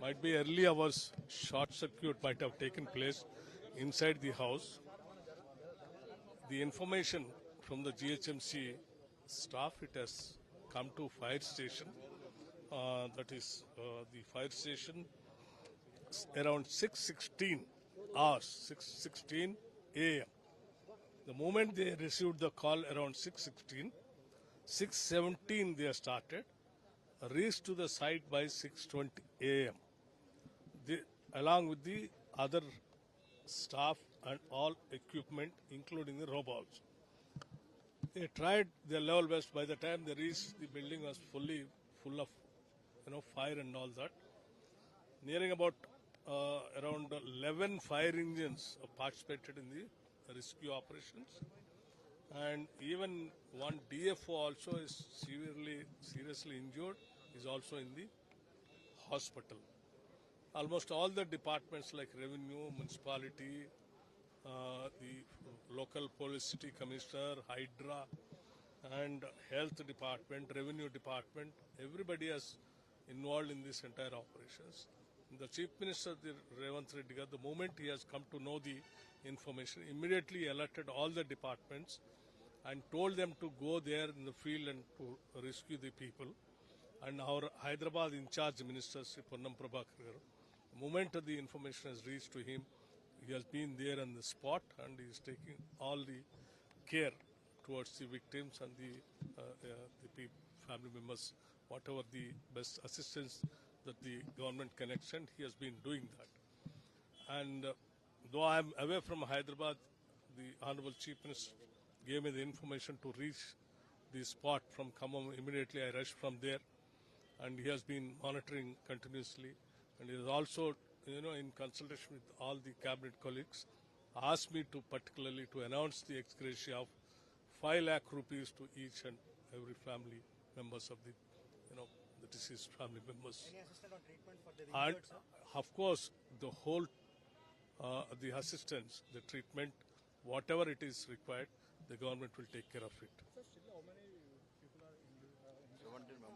Might be early hours, short circuit might have taken place inside the house. The information from the GHMC staff, it has come to fire station. That is the fire station around 6:16 hours, 6:16 a.m. The moment they received the call around 6:16, 6:17 they started, reached to the site by 6:20 a.m. Along with the other staff and all equipment, including the robots. They tried their level best. By the time they reached, the building was fully full of, fire and all that. Nearing about around 11 fire engines participated in the rescue operations, and even one DFO also is seriously injured. Is also in the hospital. Almost all the departments like revenue, municipality, the local police city commissioner, Hydra, and health department, revenue department, everybody is involved in this entire operations. The Chief Minister, Revanth Reddy, the moment he has come to know the information, immediately alerted all the departments and told them to go there in the field and to rescue the people. And our Hyderabad in charge minister, Sri Ponnam Prabhakar, the moment the information has reached to him, he has been there on the spot and he is taking all the care towards the victims and the family members, whatever the best assistance that the government can extend, he has been doing that. And though I am away from Hyderabad, the Honorable Chief Minister gave me the information to reach the spot from Khammam. Immediately I rushed from there, and he has been monitoring continuously, and he has also, in consultation with all the cabinet colleagues, asked me to particularly to announce the ex-gratia of 5 lakh rupees to each and every family members of the, the deceased family members. Any assistance on treatment for the injured, And of course, the whole, the assistance, the treatment, whatever it is required, the government will take care of it. Sir, still how many